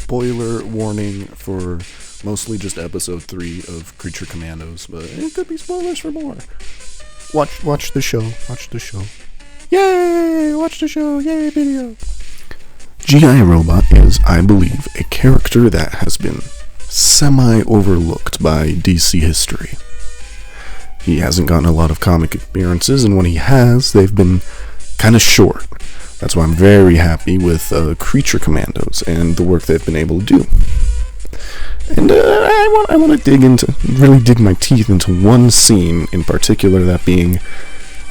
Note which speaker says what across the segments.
Speaker 1: spoiler warning for mostly just episode 3 of Creature Commandos, but it could be spoilers for more. Watch the show. Yay! Watch the show. Yay, video. G.I. Robot is, I believe, a character that has been semi-overlooked by DC history. He hasn't gotten a lot of comic appearances, and when he has, they've been kind of short. That's why I'm very happy with Creature Commandos and the work they've been able to do. And I want to really dig my teeth into one scene in particular, that being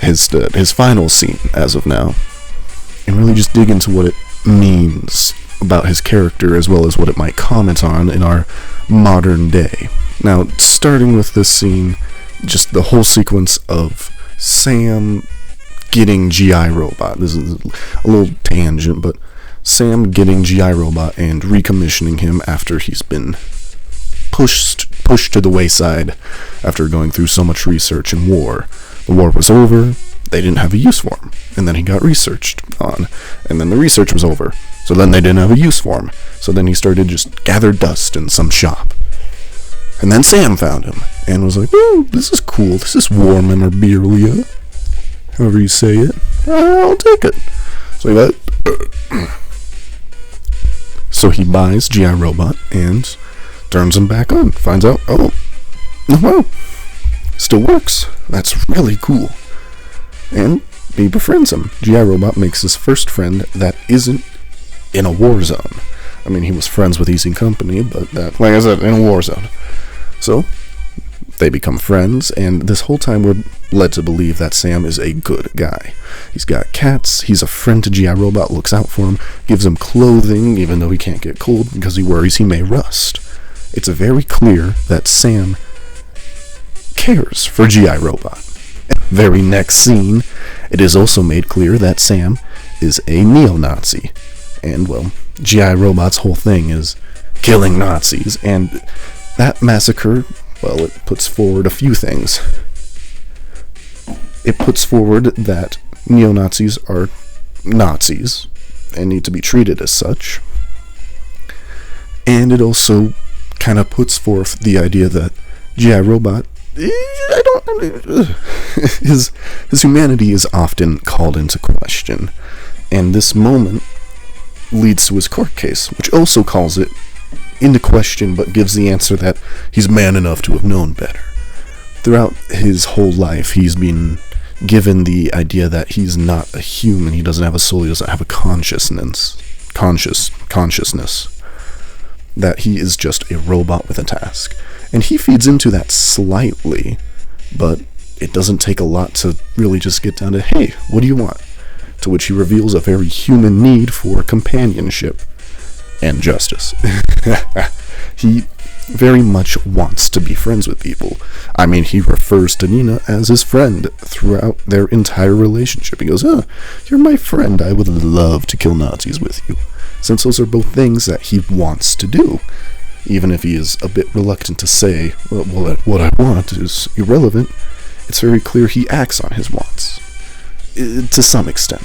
Speaker 1: his final scene as of now, and really just dig into what it means about his character as well as what it might comment on in our modern day. Now, starting with this scene, just the whole sequence of Sam getting G.I. Robot. This is a little tangent, but Sam getting G.I. Robot and recommissioning him after he's been pushed to the wayside after going through so much research and war. The war was over, they didn't have a use for him, and then he got researched on, and then the research was over, so then they didn't have a use for him, so then he started just gather dust in some shop. And then Sam found him, and was like, "Oh, this is cool, this is war memorabilia, however you say it, I'll take it." So he buys G.I. Robot, and turns him back on, finds out, oh, wow, still works, that's really cool. And he befriends him. G.I. Robot makes his first friend that isn't in a war zone. I mean, he was friends with Easy Company, but that, like I said, in a war zone. So, they become friends, and this whole time we're led to believe that Sam is a good guy. He's got cats, he's a friend to G.I. Robot, looks out for him, gives him clothing, even though he can't get cold because he worries he may rust. It's very clear that Sam cares for G.I. Robot. Very next scene, it is also made clear that Sam is a neo-Nazi. And, well, G.I. Robot's whole thing is killing Nazis, and that massacre, well, it puts forward a few things. It puts forward that neo-Nazis are Nazis and need to be treated as such. And it also kind of puts forth the idea that G.I. Robot, his humanity is often called into question, and this moment leads to his court case, which also calls it into question, but gives the answer that he's man enough to have known better. Throughout his whole life, he's been given the idea that he's not a human, he doesn't have a soul, he doesn't have a consciousness, that he is just a robot with a task. And he feeds into that slightly, but it doesn't take a lot to really just get down to, hey, what do you want? To which he reveals a very human need for companionship and justice. He very much wants to be friends with people. I mean, he refers to Nina as his friend throughout their entire relationship. He goes, "Oh, you're my friend, I would love to kill Nazis with you." Since those are both things that he wants to do. Even if he is a bit reluctant to say, well, what I want is irrelevant, it's very clear he acts on his wants. To some extent.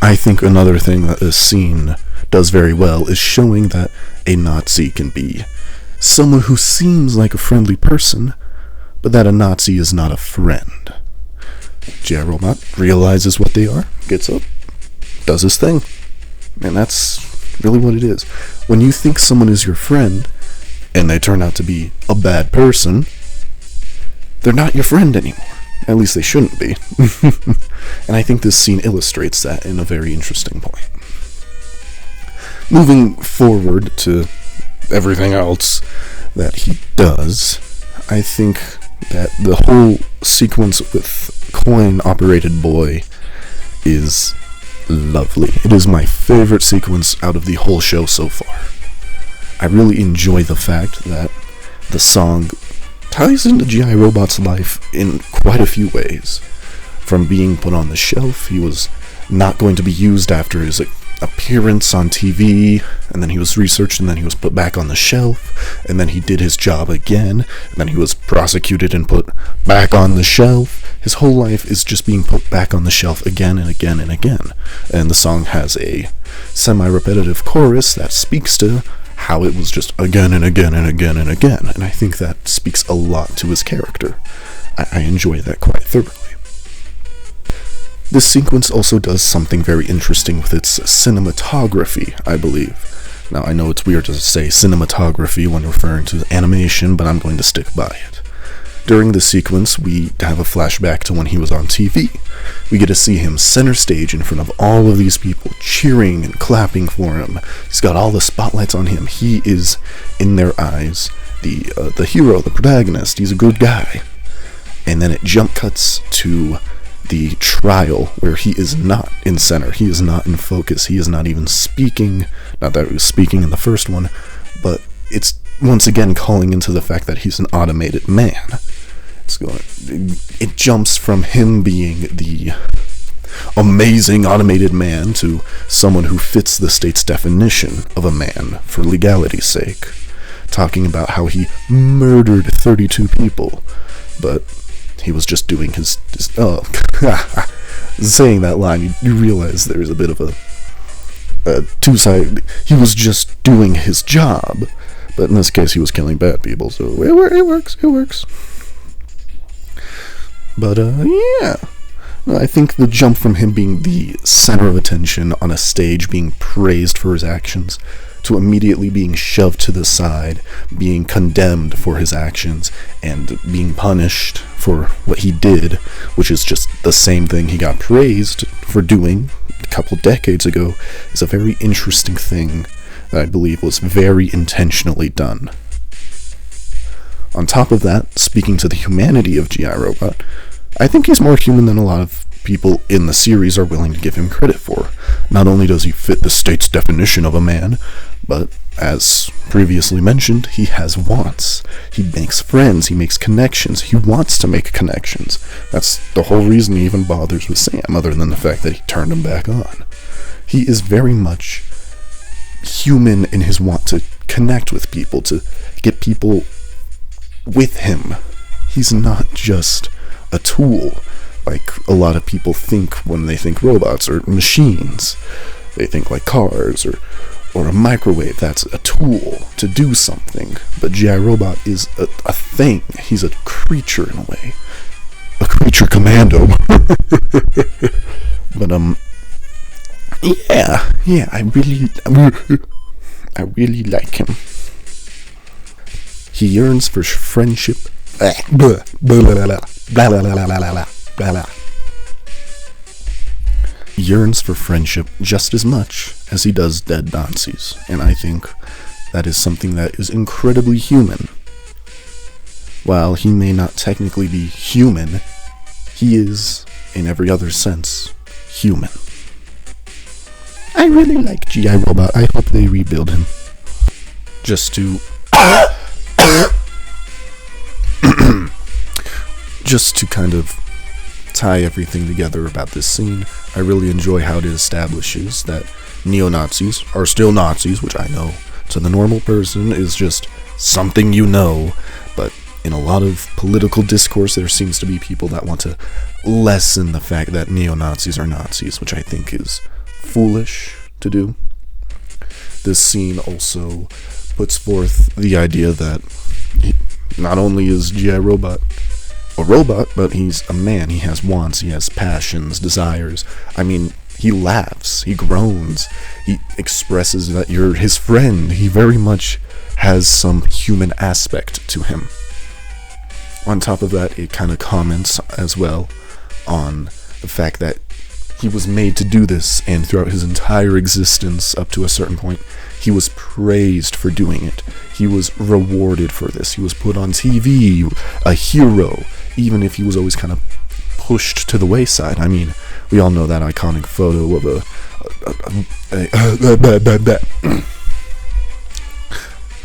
Speaker 1: I think another thing that this scene does very well is showing that a Nazi can be someone who seems like a friendly person, but that a Nazi is not a friend. G.I. Robot realizes what they are, gets up, does his thing, and that's really what it is. When you think someone is your friend, and they turn out to be a bad person, they're not your friend anymore. At least they shouldn't be. And I think this scene illustrates that in a very interesting point. Moving forward to everything else that he does, I think that the whole sequence with coin-operated boy is lovely. It is my favorite sequence out of the whole show so far. I really enjoy the fact that the song ties into G.I. Robot's life in quite a few ways. From being put on the shelf, he was not going to be used after his appearance on TV, and then he was researched, and then he was put back on the shelf, and then he did his job again, and then he was prosecuted and put back on the shelf. His whole life is just being put back on the shelf again and again and again. And the song has a semi-repetitive chorus that speaks to how it was just again and again and again and again, and I think that speaks a lot to his character. I enjoy that quite thoroughly. This sequence also does something very interesting with its cinematography, I believe. Now, I know it's weird to say cinematography when referring to animation, but I'm going to stick by it. During this sequence, we have a flashback to when he was on TV. We get to see him center stage in front of all of these people, cheering and clapping for him. He's got all the spotlights on him. He is, in their eyes, the hero, the protagonist. He's a good guy. And then it jump cuts to the trial where he is not in center. He is not in focus. He is not even speaking. Not that he was speaking in the first one, but it's once again calling into the fact that he's an automated man. It jumps from him being the amazing automated man to someone who fits the state's definition of a man for legality's sake, talking about how he murdered 32 people, but he was just doing his saying that line, you realize there's a bit of a two-sided. He was just doing his job, but in this case he was killing bad people, so it works. But yeah, I think the jump from him being the center of attention on a stage, being praised for his actions, to immediately being shoved to the side, being condemned for his actions, and being punished for what he did, which is just the same thing he got praised for doing a couple decades ago, is a very interesting thing that I believe was very intentionally done. On top of that, speaking to the humanity of G.I. Robot, I think he's more human than a lot of people in the series are willing to give him credit for. Not only does he fit the state's definition of a man, but as previously mentioned, he has wants. He makes friends, he makes connections, he wants to make connections. That's the whole reason he even bothers with Sam, other than the fact that he turned him back on. He is very much human in his want to connect with people, to get people with him. He's not just a tool, like a lot of people think when they think robots or machines. They think like cars or a microwave. That's a tool to do something. But G.I. Robot is a thing. He's a creature in a way. A creature commando. But yeah, I really like him. He yearns for friendship. Yearns for friendship just as much as he does dead Nazis, and I think that is something that is incredibly human. While he may not technically be human, he is, in every other sense, human. I really like G.I. Robot. I hope they rebuild him. Just to kind of tie everything together about this scene, I really enjoy how it establishes that neo-Nazis are still Nazis, which I know to the normal person is just something you know, but in a lot of political discourse there seems to be people that want to lessen the fact that neo-Nazis are Nazis, which I think is foolish to do. This scene also puts forth the idea that not only is G.I. Robot a robot, but he's a man. He has wants, he has passions, desires. I mean, he laughs, he groans, he expresses that you're his friend. He very much has some human aspect to him. On top of that, it kind of comments as well on the fact that he was made to do this, and throughout his entire existence up to a certain point, he was praised for doing it. He was rewarded for this. He was put on TV, a hero, even if he was always kind of pushed to the wayside. I mean, we all know that iconic photo of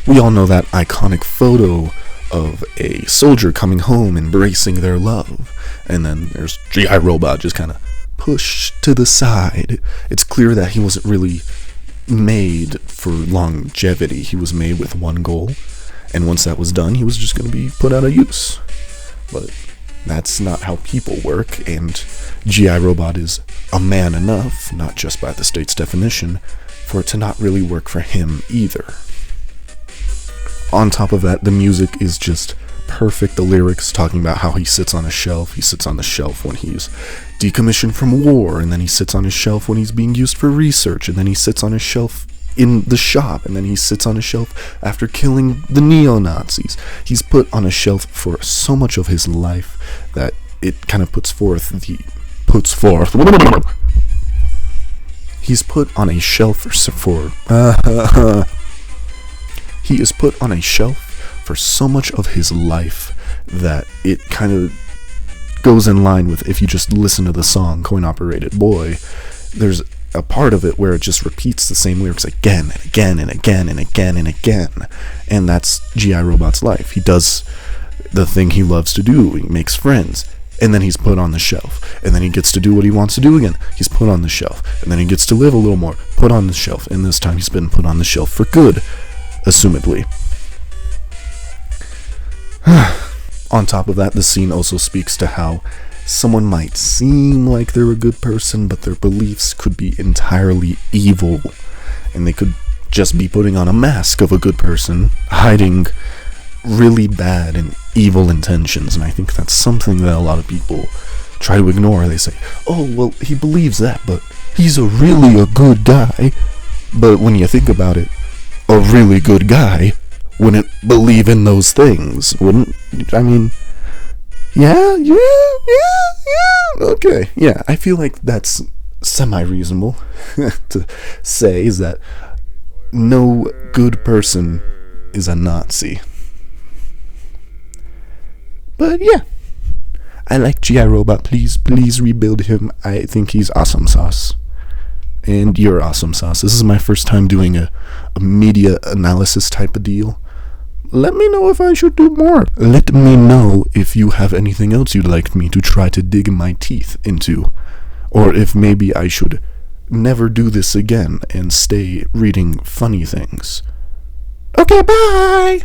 Speaker 1: we all know that iconic photo of a soldier coming home, embracing their love, and then there's G.I. Robot just kind of pushed to the side. It's clear that he wasn't really made for longevity. He was made with one goal, and once that was done, he was just going to be put out of use. But That's not how people work, and G.I. Robot is a man enough, not just by the state's definition, for it to not really work for him either. On top of that, the music is just perfect. The lyrics talking about how he sits on a shelf. He sits on the shelf when he's decommissioned from war, and then he sits on his shelf when he's being used for research, and then he sits on his shelf in the shop, and then he sits on a shelf after killing the neo-Nazis. He's put on a shelf for so much of his life that it kind of he's put on a shelf he is put on a shelf for so much of his life that it kind of goes in line with, if you just listen to the song Coin Operated Boy, there's a part of it where it just repeats the same lyrics again and again and again and again and again. And that's G.I. Robot's life. He does the thing he loves to do. He makes friends. And then he's put on the shelf. And then he gets to do what he wants to do again. He's put on the shelf. And then he gets to live a little more. Put on the shelf. And this time he's been put on the shelf for good, assumedly. On top of that, the scene also speaks to how someone might seem like they're a good person, but their beliefs could be entirely evil, and they could just be putting on a mask of a good person, hiding really bad and evil intentions. And I think that's something that a lot of people try to ignore. They say, oh, well, he believes that, but he's really a good guy. But when you think about it, a really good guy wouldn't believe in those things, wouldn't? I mean, yeah, okay, yeah, I feel like that's semi-reasonable to say, is that no good person is a Nazi. But yeah, I like G.I. Robot. Please rebuild him. I think he's awesome sauce. And you're awesome sauce. This is my first time doing a media analysis type of deal. Let me know if I should do more. Let me know if you have anything else you'd like me to try to dig my teeth into. Or if maybe I should never do this again and stay reading funny things. Okay, bye!